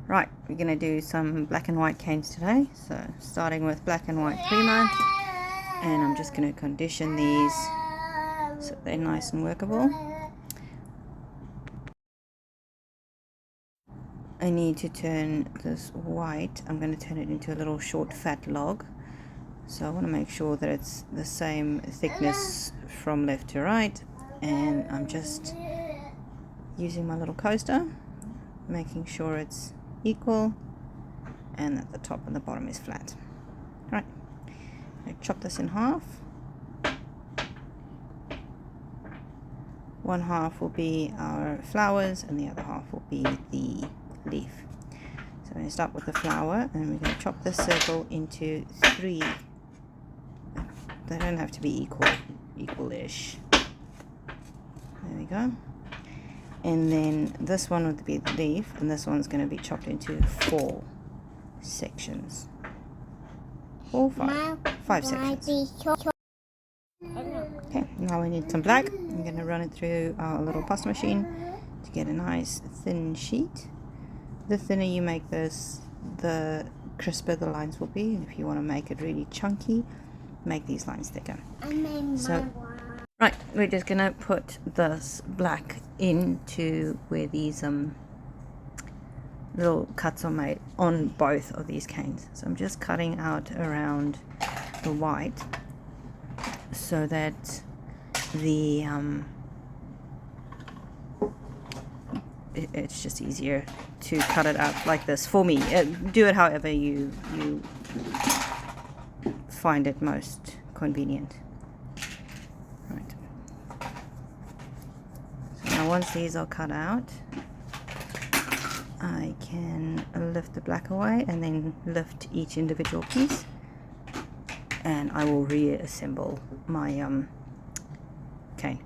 Right, we're going to do some black and white canes today. So starting with black and white PREMO, and I'm just going to condition these so they're nice and workable. I need to turn this white, I'm going to turn it into a little short fat log. So I want to make sure that it's the same thickness from left to right, and I'm just using my little coaster, making sure it's equal and that the top and the bottom is flat. Right, I chop this in half. One half will be our flowers and the other half will be the leaf. So I'm going to start with the flower, and we're going to chop this circle into 3. They don't have to be equal-ish. There we go. And then this one would be the leaf, and this one's going to be chopped into 4 sections. 4 or 5 sections. Okay, now we need some black. I'm going to run it through our little pasta machine to get a nice thin sheet. The thinner you make this, the crisper the lines will be. If you want to make it really chunky, make these lines thicker. So, right, we're just going to put this black into where these little cuts are made on both of these canes. So I'm just cutting out around the white so that the it's just easier to cut it out like this for me. Do it however you find it most convenient. Right. So now once these are cut out, I can lift the black away and then lift each individual piece, and I will reassemble my cane.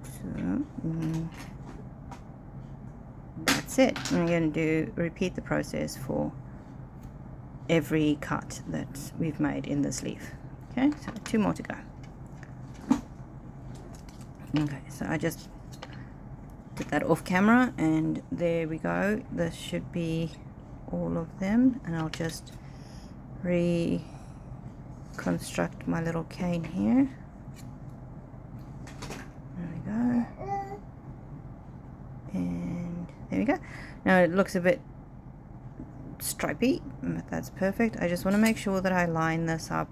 So that's it. I'm going to repeat the process for every cut that we've made in this leaf. Okay, so 2 more to go. Okay, so I just did that off camera, and there we go. This should be all of them, and I'll just reconstruct my little cane here. There we go. And there we go. Now it looks a bit stripy, but that's perfect. I just want to make sure that I line this up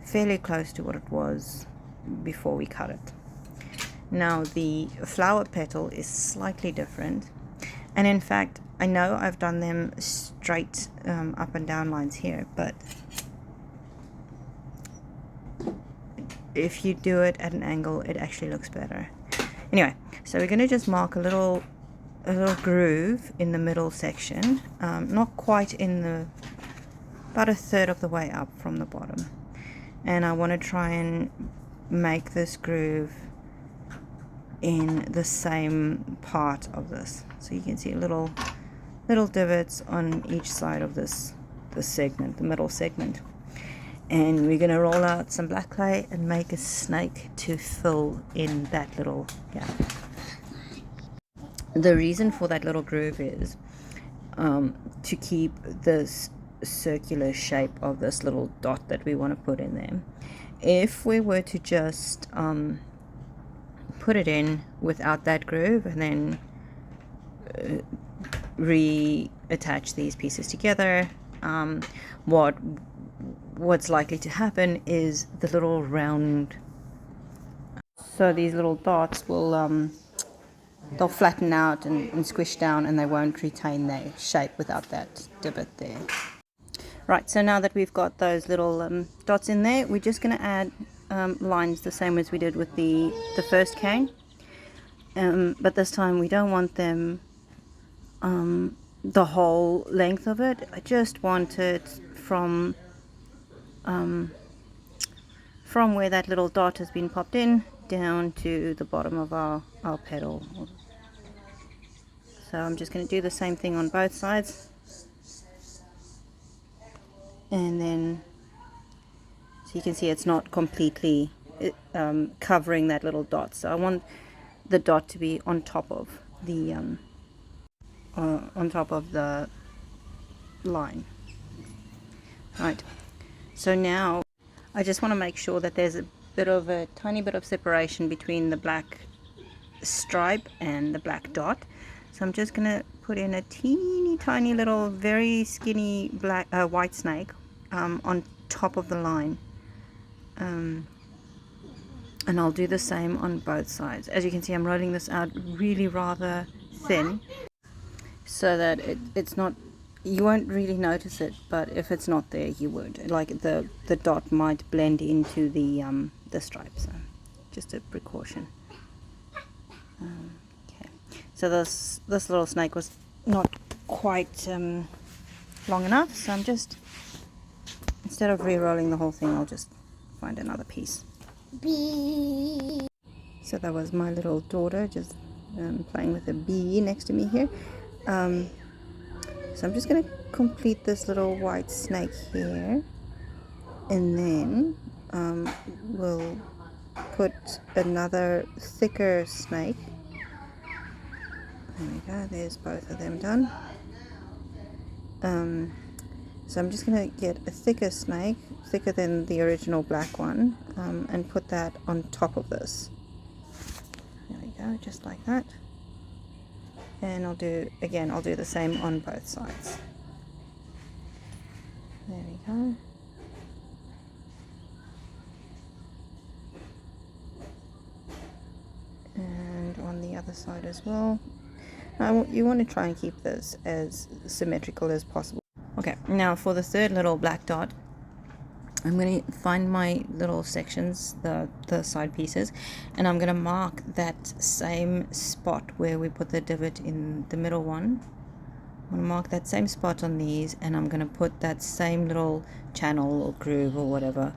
fairly close to what it was before we cut it. Now the flower petal is slightly different, and in fact I know I've done them straight up and down lines here, but if you do it at an angle it actually looks better. Anyway, so we're going to just mark a little groove in the middle section, not quite in the, about 1/3 of the way up from the bottom, and I want to try and make this groove in the same part of this, so you can see little divots on each side of this segment, the middle segment. And we're going to roll out some black clay and make a snake to fill in that little gap. The reason for that little groove is to keep this circular shape of this little dot that we want to put in there. If we were to just put it in without that groove and then reattach these pieces together, what's likely to happen is the little round, so these little dots will they'll flatten out and squish down, and they won't retain their shape without that divot there. Right, so now that we've got those little dots in there, we're just going to add lines the same as we did with the first cane, but this time we don't want them the whole length of it. I just want it from where that little dot has been popped in down to the bottom of our petal. So I'm just going to do the same thing on both sides, and then so you can see it's not completely covering that little dot. So I want the dot to be on top of the on top of the line. Right, so now I just want to make sure that there's a tiny bit of separation between the black stripe and the black dot. So I'm just gonna put in a teeny tiny little very skinny black white snake on top of the line, and I'll do the same on both sides. As you can see, I'm rolling this out really rather thin so that it's not, you won't really notice it, but if it's not there you would, like the dot might blend into the stripe, so just a precaution. Okay, so this little snake was not quite long enough, so I'm just, instead of re-rolling the whole thing, I'll just find another piece. Bee. So that was my little daughter just playing with a bee next to me here. So I'm just going to complete this little white snake here, and then we'll put another thicker snake. There we go, there's both of them done. So I'm just going to get a thicker snake, thicker than the original black one, and put that on top of this. There we go, just like that. And I'll do the same on both sides. There we go. And on the other side as well. Now, you want to try and keep this as symmetrical as possible. Okay, now for the third little black dot, I'm going to find my little sections, the side pieces, and I'm going to mark that same spot where we put the divot in the middle one. I'm going to mark that same spot on these, and I'm going to put that same little channel or groove or whatever,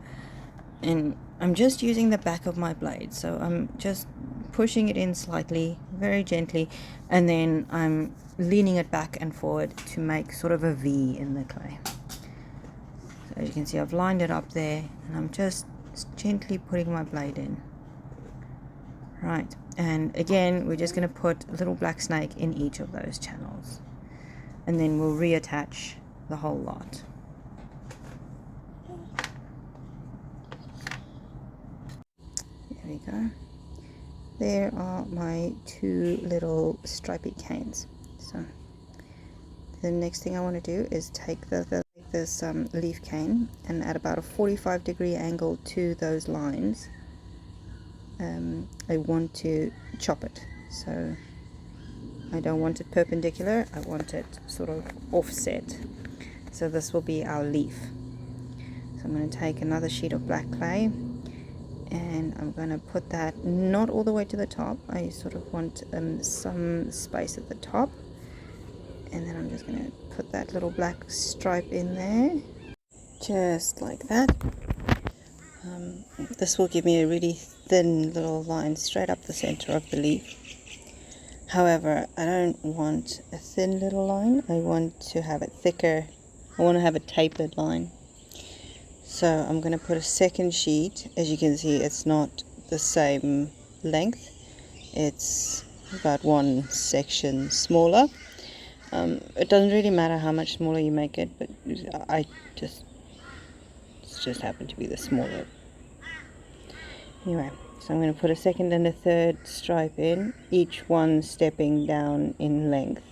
and I'm just using the back of my blade, so I'm just pushing it in slightly, very gently, and then I'm leaning it back and forward to make sort of a V in the clay. So as you can see, I've lined it up there, and I'm just gently putting my blade in. Right, and again, we're just going to put a little black snake in each of those channels, and then we'll reattach the whole lot. There we go. There are my two little stripy canes. So the next thing I want to do is take this leaf cane, and at about a 45-degree angle to those lines, I want to chop it. So I don't want it perpendicular, I want it sort of offset. So this will be our leaf. So I'm going to take another sheet of black clay, and I'm going to put that not all the way to the top. I sort of want some space at the top, and then I'm just going to put that little black stripe in there, just like that. This will give me a really thin little line straight up the center of the leaf. However, I don't want a thin little line, I want to have it thicker. I want to have a tapered line. So I'm going to put a second sheet. As you can see, it's not the same length. It's about one section smaller. It doesn't really matter how much smaller you make it, but it's just happened to be the smaller. Anyway, so I'm going to put a second and a third stripe in, each one stepping down in length.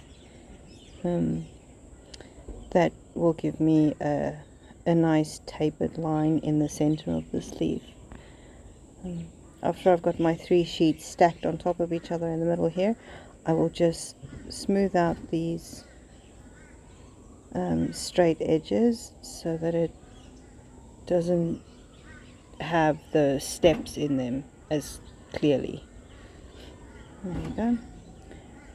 That will give me a nice tapered line in the center of this leaf. After I've got my 3 sheets stacked on top of each other in the middle here, I will just smooth out these straight edges so that it doesn't have the steps in them as clearly. There you go.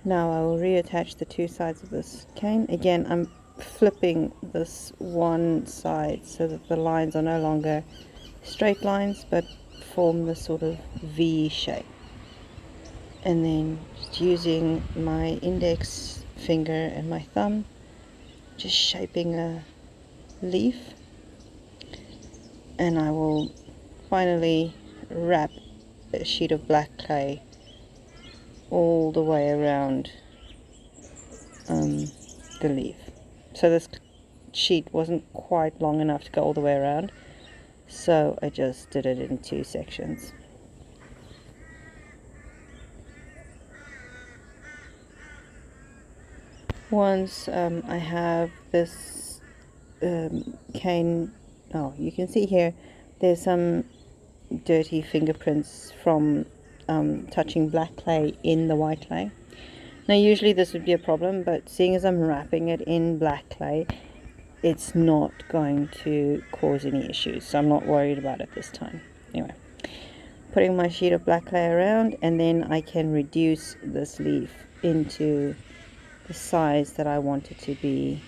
Now I will reattach the 2 sides of this cane. Again, I'm flipping this one side so that the lines are no longer straight lines but form this sort of V shape. And then just using my index finger and my thumb, just shaping a leaf, and I will finally wrap a sheet of black clay all the way around the leaf. So this sheet wasn't quite long enough to go all the way around, so I just did it in 2 sections. Once I have this cane, oh, you can see here there's some dirty fingerprints from touching black clay in the white clay. Now usually this would be a problem, but seeing as I'm wrapping it in black clay, it's not going to cause any issues, so I'm not worried about it this time. Anyway, putting my sheet of black clay around, and then I can reduce this leaf into the size that I want it to be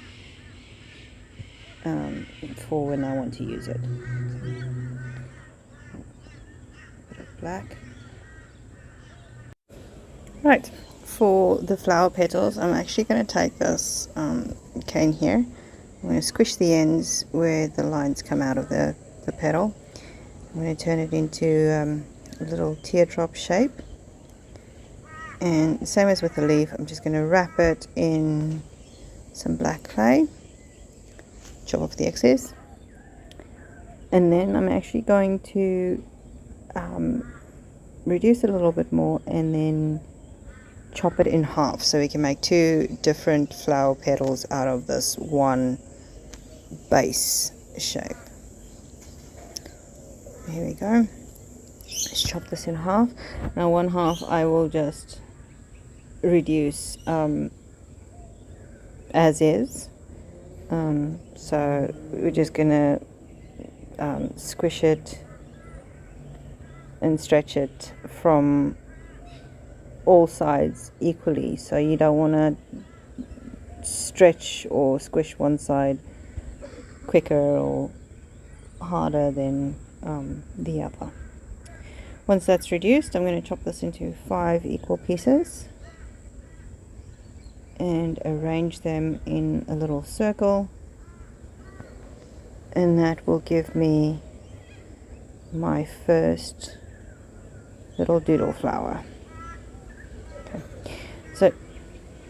for when I want to use it. Bit of black. Right, for the flower petals, I'm actually going to take this cane here. I'm going to squish the ends where the lines come out of the petal. I'm going to turn it into a little teardrop shape. And same as with the leaf, I'm just going to wrap it in some black clay, chop off the excess, and then I'm actually going to reduce it a little bit more and then chop it in half so we can make 2 different flower petals out of this one base shape. Here we go. Let's chop this in half. Now one half I will just reduce as is. So we're just gonna squish it and stretch it from all sides equally, so you don't want to stretch or squish one side quicker or harder than the other. Once that's reduced, I'm going to chop this into 5 equal pieces and arrange them in a little circle, and that will give me my first little doodle flower. Okay. So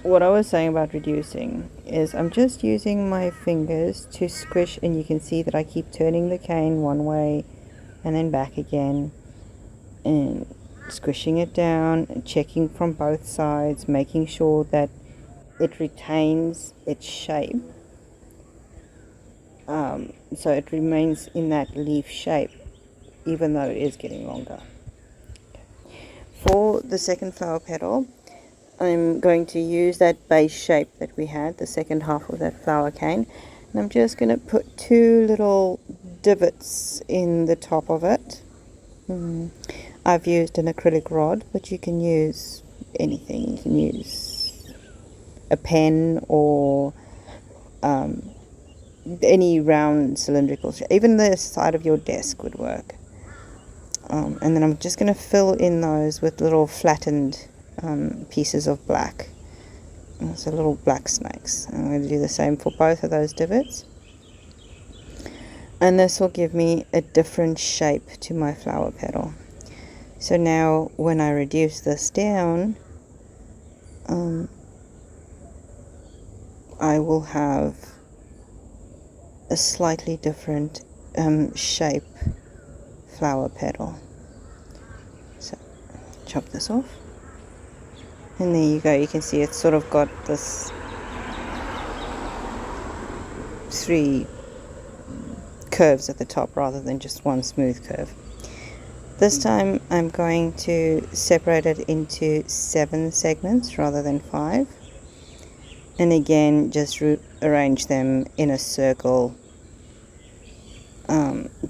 what I was saying about reducing is I'm just using my fingers to squish, and you can see that I keep turning the cane one way and then back again and squishing it down and checking from both sides, making sure that it retains its shape, so it remains in that leaf shape even though it is getting longer. For the second flower petal, I'm going to use that base shape that we had, the second half of that flower cane, and I'm just going to put 2 little divots in the top of it. I've used an acrylic rod, but you can use anything. You can use a pen or any round cylindrical shape. Even the side of your desk would work. And then I'm just going to fill in those with little flattened pieces of black. So little black snakes. I'm going to do the same for both of those divots. And this will give me a different shape to my flower petal. So now when I reduce this down, I will have a slightly different shape flower petal. So chop this off, and there you go. You can see it's sort of got this 3 curves at the top rather than just one smooth curve. This time I'm going to separate it into 7 segments rather than 5. And again, just arrange them in a circle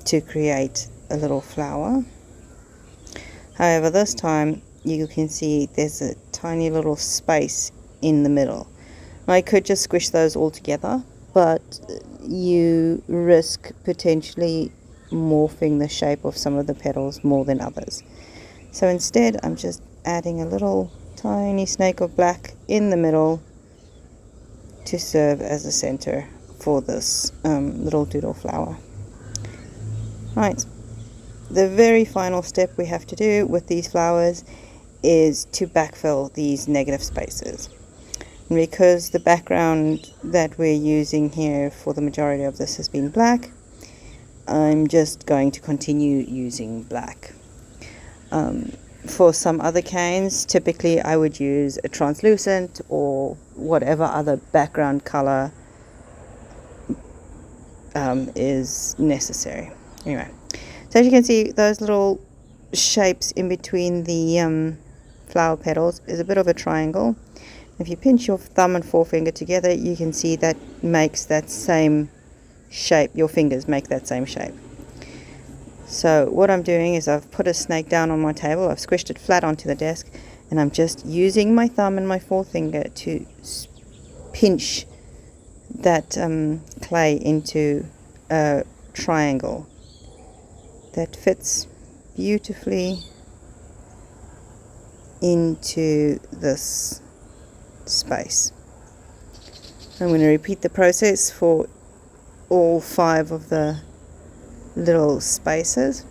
to create a little flower. However, this time you can see there's a tiny little space in the middle. I could just squish those all together, but you risk potentially morphing the shape of some of the petals more than others. So instead, I'm just adding a little tiny snake of black in the middle to serve as a center for this little doodle flower. Right, the very final step we have to do with these flowers is to backfill these negative spaces. And because the background that we're using here for the majority of this has been black, I'm just going to continue using black. For some other canes, typically I would use a translucent or whatever other background color is necessary. Anyway, so as you can see, those little shapes in between the flower petals is a bit of a triangle. If you pinch your thumb and forefinger together, you can see that makes that same shape. Your fingers make that same shape. So what I'm doing is I've put a snake down on my table, I've squished it flat onto the desk, and I'm just using my thumb and my forefinger to pinch that clay into a triangle that fits beautifully into this space. I'm going to repeat the process for all 5 of the little spaces.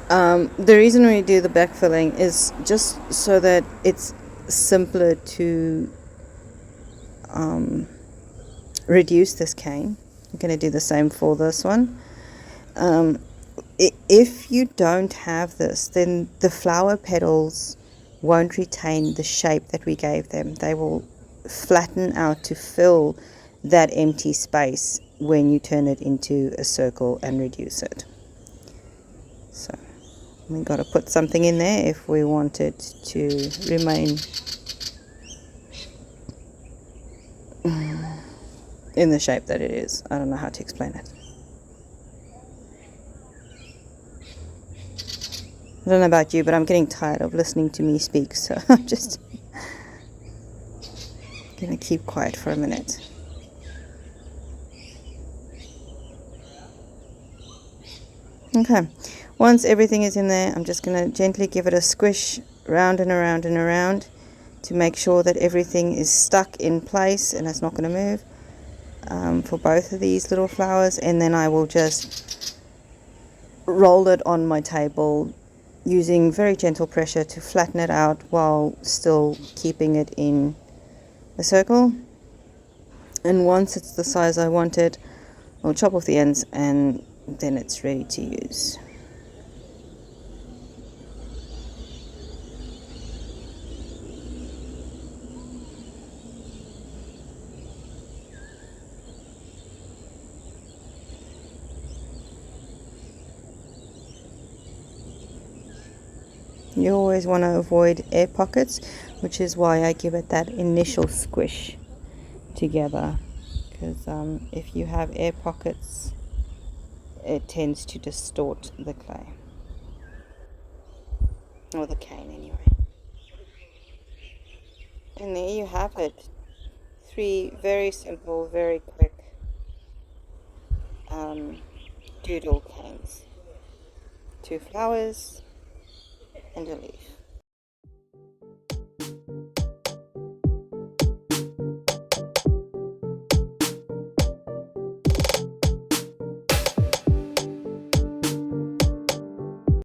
The reason we do the backfilling is just so that it's simpler to reduce this cane. I'm going to do the same for this one. If you don't have this, then the flower petals won't retain the shape that we gave them. They will flatten out to fill that empty space when you turn it into a circle and reduce it. So we've got to put something in there if we want it to remain in the shape that it is. I don't know how to explain it. I don't know about you, but I'm getting tired of listening to me speak, so I'm just going to keep quiet for a minute. Okay, once everything is in there, I'm just going to gently give it a squish round and around and around to make sure that everything is stuck in place and it's not going to move for both of these little flowers. And then I will just roll it on my table using very gentle pressure to flatten it out while still keeping it in a circle. And once it's the size I want it, I'll chop off the ends and then it's ready to use. You always want to avoid air pockets, which is why I give it that initial squish together, because if you have air pockets, it tends to distort the clay, or the cane anyway. And there you have it. 3 very simple, very quick doodle canes. 2 flowers and a leaf.